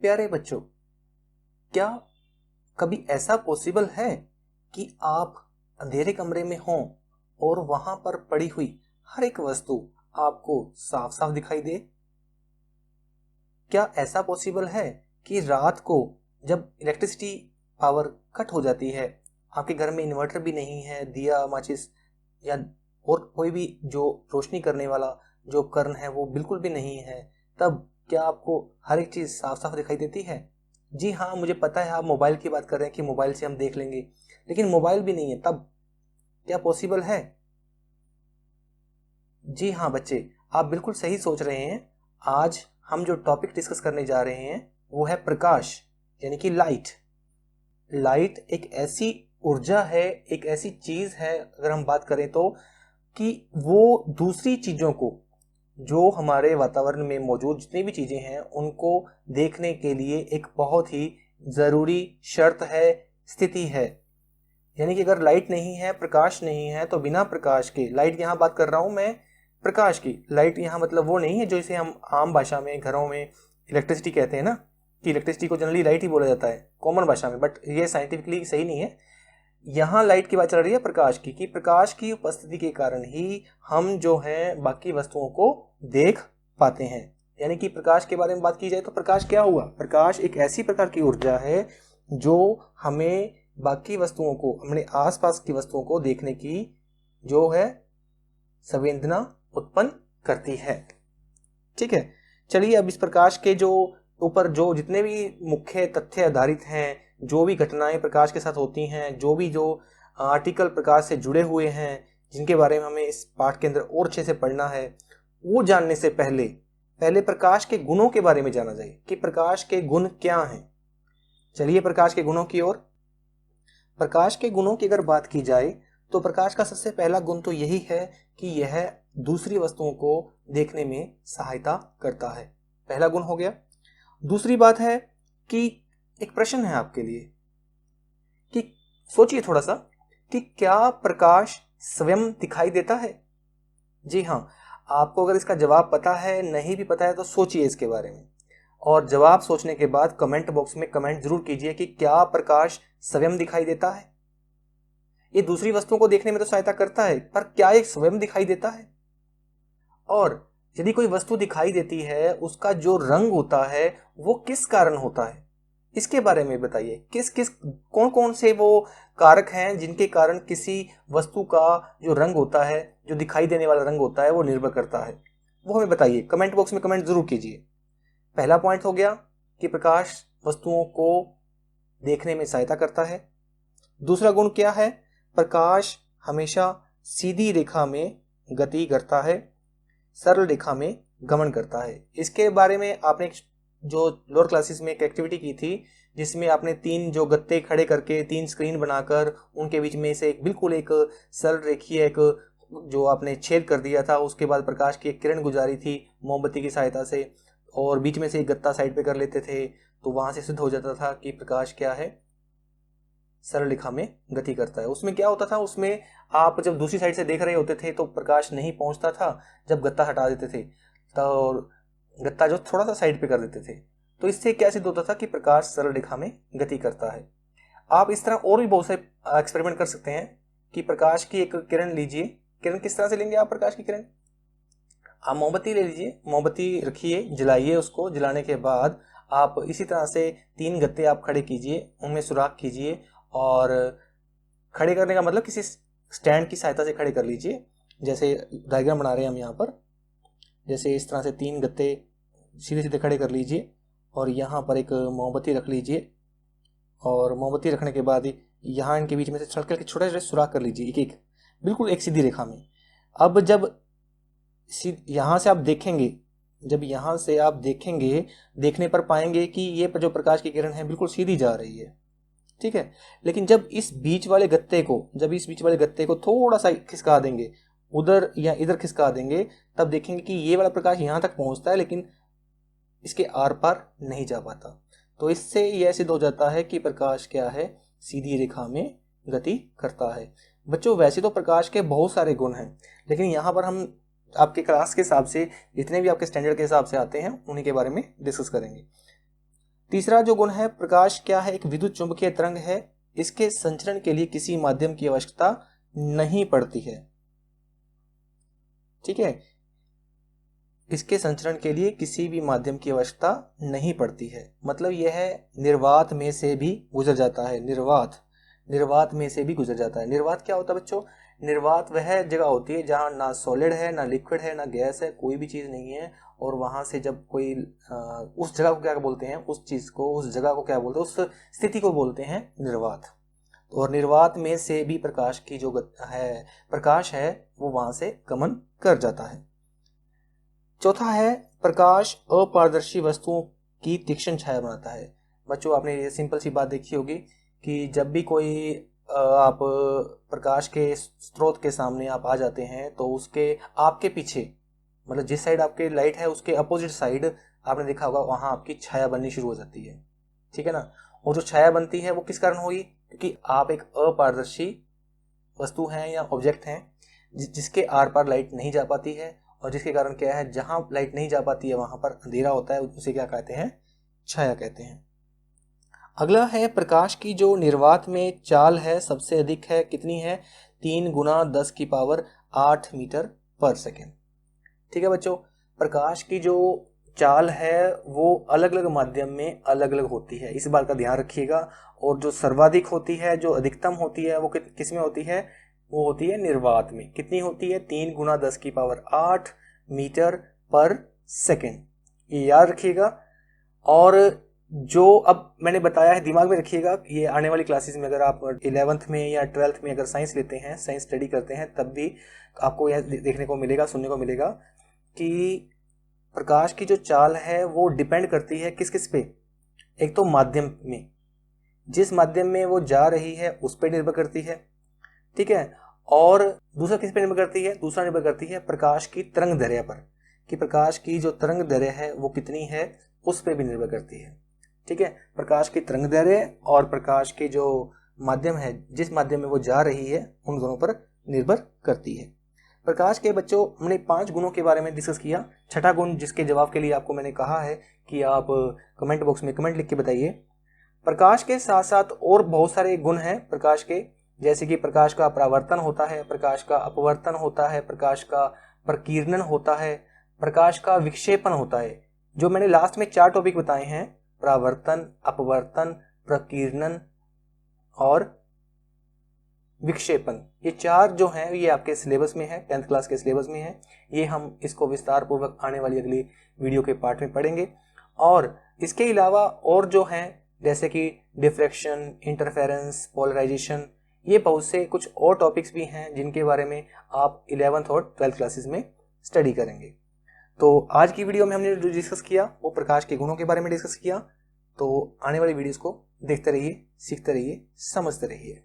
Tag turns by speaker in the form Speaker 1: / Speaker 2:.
Speaker 1: प्यारे बच्चों, क्या कभी ऐसा पॉसिबल है कि आप अंधेरे कमरे में हों और वहां पर पड़ी हुई हर एक वस्तु आपको साफ साफ दिखाई दे? क्या ऐसा पॉसिबल है कि रात को जब इलेक्ट्रिसिटी पावर कट हो जाती है, आपके घर में इन्वर्टर भी नहीं है, दिया माचिस या और कोई भी जो रोशनी करने वाला जो उपकरण है वो बिल्कुल भी नहीं है, तब क्या आपको हर एक चीज साफ साफ दिखाई देती है? जी हाँ, मुझे पता है आप मोबाइल की बात कर रहे हैं कि मोबाइल से हम देख लेंगे, लेकिन मोबाइल भी नहीं है तब क्या पॉसिबल है? जी हाँ बच्चे, आप बिल्कुल सही सोच रहे हैं। आज हम जो टॉपिक डिस्कस करने जा रहे हैं वो है प्रकाश, यानी कि लाइट। लाइट एक ऐसी ऊर्जा है, एक ऐसी चीज है, अगर हम बात करें तो, कि वो दूसरी चीजों को, जो हमारे वातावरण में मौजूद जितनी भी चीजें हैं उनको देखने के लिए एक बहुत ही जरूरी शर्त है, स्थिति है। यानी कि अगर लाइट नहीं है, प्रकाश नहीं है, तो बिना प्रकाश के, लाइट यहाँ बात कर रहा हूं मैं प्रकाश की, लाइट यहाँ मतलब वो नहीं है जो इसे हम आम भाषा में घरों में इलेक्ट्रिसिटी कहते हैं ना, कि इलेक्ट्रिसिटी को जनरली लाइट ही बोला जाता है कॉमन भाषा में, बट ये साइंटिफिकली सही नहीं है। यहाँ लाइट की बात चल रही है प्रकाश की, कि प्रकाश की उपस्थिति के कारण ही हम जो है बाकी वस्तुओं को देख पाते हैं। यानी कि प्रकाश के बारे में बात की जाए तो प्रकाश क्या हुआ? प्रकाश एक ऐसी प्रकार की ऊर्जा है जो हमें बाकी वस्तुओं को, अपने आसपास की वस्तुओं को देखने की जो है संवेदना उत्पन्न करती है। ठीक है, चलिए अब इस प्रकाश के जो ऊपर जो जितने भी मुख्य तथ्य आधारित हैं, जो भी घटनाएं प्रकाश के साथ होती हैं, जो भी जो आर्टिकल प्रकाश से जुड़े हुए हैं, जिनके बारे में हमें इस पाठ के अंदर और अच्छे से पढ़ना है, वो जानने से पहले पहले प्रकाश के गुणों के बारे में जाना जाए कि प्रकाश के गुण क्या हैं। चलिए प्रकाश के गुणों की ओर। प्रकाश के गुणों की अगर बात की जाए तो प्रकाश का सबसे पहला गुण तो यही है कि यह दूसरी वस्तुओं को देखने में सहायता करता है। पहला गुण हो गया। दूसरी बात है कि एक प्रश्न है आपके लिए कि सोचिए थोड़ा सा कि क्या प्रकाश स्वयं दिखाई देता है? जी हाँ, आपको अगर इसका जवाब पता है, नहीं भी पता है तो सोचिए इसके बारे में, और जवाब सोचने के बाद कमेंट बॉक्स में कमेंट जरूर कीजिए कि क्या प्रकाश स्वयं दिखाई देता है। ये दूसरी वस्तुओं को देखने में तो सहायता करता है, पर क्या ये स्वयं दिखाई देता है? और यदि कोई वस्तु दिखाई देती है, उसका जो रंग होता है वो किस कारण होता है, इसके बारे में बताइए। किस किस कौन कौन से वो कारक हैं जिनके कारण किसी वस्तु का जो रंग होता है, जो दिखाई देने वाला रंग होता है, वो निर्भर करता है, वो हमें बताइए। कमेंट बॉक्स में कमेंट जरूर कीजिए। पहला पॉइंट हो गया कि प्रकाश वस्तुओं को देखने में सहायता करता है। दूसरा गुण क्या है? प्रकाश हमेशा सीधी रेखा में गति करता है, सरल रेखा में गमन करता है। इसके बारे में आपने जो लोअर क्लासेस में एक एक्टिविटी की थी, जिसमें आपने तीन जो गत्ते खड़े करके, तीन स्क्रीन बनाकर उनके बीच में से एक बिल्कुल एक सरल रेखीय एक जो आपने छेद कर दिया था, उसके बाद प्रकाश की एक किरण गुजारी थी मोमबत्ती की सहायता से, और बीच में से एक गत्ता साइड पे कर लेते थे, तो वहां से सिद्ध हो जाता था कि प्रकाश क्या है, सरल रेखा में गति करता है। उसमें क्या होता था, उसमें आप जब दूसरी साइड से देख रहे होते थे तो प्रकाश नहीं पहुंचता था, जब गत्ता हटा देते थे तो गत्ता जो थोड़ा सा साइड पे कर देते थे, तो इससे क्या सिद्ध होता था कि प्रकाश सरल रेखा में गति करता है। आप इस तरह और भी बहुत से एक्सपेरिमेंट कर सकते हैं कि प्रकाश की एक किरण लीजिए। किरण किस तरह से लेंगे आप? प्रकाश की किरण, आप मोमबत्ती ले लीजिए, मोमबत्ती रखिए, जलाइए, उसको जलाने के बाद आप इसी तरह से तीन गत्ते आप खड़े कीजिए, उनमें सुराख कीजिए, और खड़े करने का मतलब किसी स्टैंड की सहायता से खड़े कर लीजिए। जैसे डायग्राम बना रहे हैं हम यहाँ पर, जैसे इस तरह से तीन गत्ते सीधे सीधे खड़े कर लीजिए, और यहाँ पर एक मोमबत्ती रख लीजिए, और मोमबत्ती रखने के बाद यहाँ इनके बीच में से छलके के छोटे छोटे सुराख कर लीजिए, एक एक बिल्कुल एक सीधी रेखा में। अब जब यहाँ से आप देखेंगे, जब यहाँ से आप देखेंगे, देखने पर पाएंगे कि ये जो प्रकाश की किरण है बिल्कुल सीधी जा रही है, ठीक है। लेकिन जब इस बीच वाले गत्ते को थोड़ा सा खिसका देंगे, उधर या इधर खिसका देंगे, तब देखेंगे कि ये वाला प्रकाश यहाँ तक पहुंचता है, लेकिन इसके आर पार नहीं जा पाता। तो इससे यह सिद्ध हो जाता है कि प्रकाश क्या है, सीधी रेखा में गति करता है। बच्चों, वैसे तो प्रकाश के बहुत सारे गुण हैं, लेकिन यहाँ पर हम आपके क्लास के हिसाब से, जितने भी आपके स्टैंडर्ड के हिसाब से आते हैं, उन्हीं के बारे में डिस्कस करेंगे। तीसरा जो गुण है, प्रकाश क्या है, एक विद्युत चुंबकीय तरंग है, इसके संचरण के लिए किसी माध्यम की आवश्यकता नहीं पड़ती है। ठीक है, इसके संचरण के लिए किसी भी माध्यम की आवश्यकता नहीं पड़ती है, मतलब यह निर्वात में से भी गुजर जाता है। निर्वात में से भी गुजर जाता है। निर्वात क्या होता है बच्चों? निर्वात वह जगह होती है जहां ना सॉलिड है, ना लिक्विड है, ना गैस है, कोई भी चीज नहीं है, और वहां से जब कोई उस जगह को क्या बोलते हैं, उस चीज को, उस जगह को क्या बोलते हैं, उस स्थिति को बोलते हैं निर्वात। और निर्वात में से भी प्रकाश की जो प्रकाश है वो वहां से गमन कर जाता है। चौथा है, प्रकाश अपारदर्शी वस्तुओं की तीक्ष्ण छाया बनाता है। बच्चों आपने ये सिंपल सी बात देखी होगी कि जब भी कोई आप प्रकाश के स्रोत के सामने आप आ जाते हैं तो उसके आपके पीछे, मतलब जिस साइड आपके लाइट है उसके अपोजिट साइड आपने देखा होगा वहां आपकी छाया बननी शुरू हो जाती है। ठीक है ना? और जो छाया बनती है वो किस कारण होगी? क्योंकि आप एक अपारदर्शी वस्तु हैं या ऑब्जेक्ट हैं जिसके आर पार लाइट नहीं जा पाती है, और जिसके कारण क्या है, जहां लाइट नहीं जा पाती है वहां पर अंधेरा होता है, उसे क्या कहते हैं? छाया कहते हैं। अगला है, प्रकाश की जो निर्वात में चाल है सबसे अधिक है, कितनी है? 3 गुना 10 की पावर 8 मीटर पर सेकेंड। ठीक है बच्चों, प्रकाश की जो चाल है वो अलग अलग माध्यम में अलग अलग होती है, इस बात का ध्यान रखिएगा। और जो सर्वाधिक होती है, जो अधिकतम होती है, वो किस में होती है? वो होती है निर्वात में। कितनी होती है? 3 गुना 10 की पावर 8 मीटर पर सेकेंड, ये याद रखिएगा। और जो अब मैंने बताया है दिमाग में रखिएगा, ये आने वाली क्लासेस में अगर आप 11th में या 12th में अगर साइंस लेते हैं, साइंस स्टडी करते हैं, तब भी आपको यह देखने को मिलेगा, सुनने को मिलेगा कि प्रकाश की जो चाल है वो डिपेंड करती है किस किस पे? एक तो माध्यम में, जिस माध्यम में वो जा रही है उस पर निर्भर करती है। ठीक है, और दूसरा किस पे निर्भर करती है? दूसरा निर्भर करती है प्रकाश की तरंग दैर्ध्य पर, कि प्रकाश की जो तरंग दैर्ध्य है वो कितनी है, उस पर भी निर्भर करती है। ठीक है, प्रकाश की तरंग दैर्ध्य और प्रकाश के जो माध्यम है, जिस माध्यम में वो जा रही है, उन दोनों पर निर्भर करती है। प्रकाश के बच्चों हमने 5 गुणों के बारे में डिस्कस किया। छठा गुण जिसके जवाब के लिए आपको मैंने कहा है कि आप कमेंट बॉक्स में कमेंट लिख के बताइए। प्रकाश के साथ साथ और बहुत सारे गुण हैं प्रकाश के, जैसे कि प्रकाश का परावर्तन होता है, प्रकाश का अपवर्तन होता है, प्रकाश का प्रकीर्णन होता है, प्रकाश का विक्षेपण होता है। जो मैंने लास्ट में 4 टॉपिक बताए हैं, परावर्तन, अपवर्तन, प्रकीर्णन और विक्षेपण, ये 4 जो हैं ये आपके सिलेबस में है, 10th क्लास के सिलेबस में है। ये हम इसको विस्तार पूर्वक आने वाली अगली वीडियो के पार्ट में पढ़ेंगे। और इसके अलावा और जो हैं, जैसे कि डिफ्रैक्शन, इंटरफेरेंस, पोलराइजेशन, ये बहुत से कुछ और टॉपिक्स भी हैं जिनके बारे में आप 11th और 12th क्लासेस में स्टडी करेंगे। तो आज की वीडियो में हमने जो डिस्कस किया वो प्रकाश के गुणों के बारे में डिस्कस किया। तो आने वाली वीडियोस को देखते रहिए, सीखते रहिए, समझते रहिए।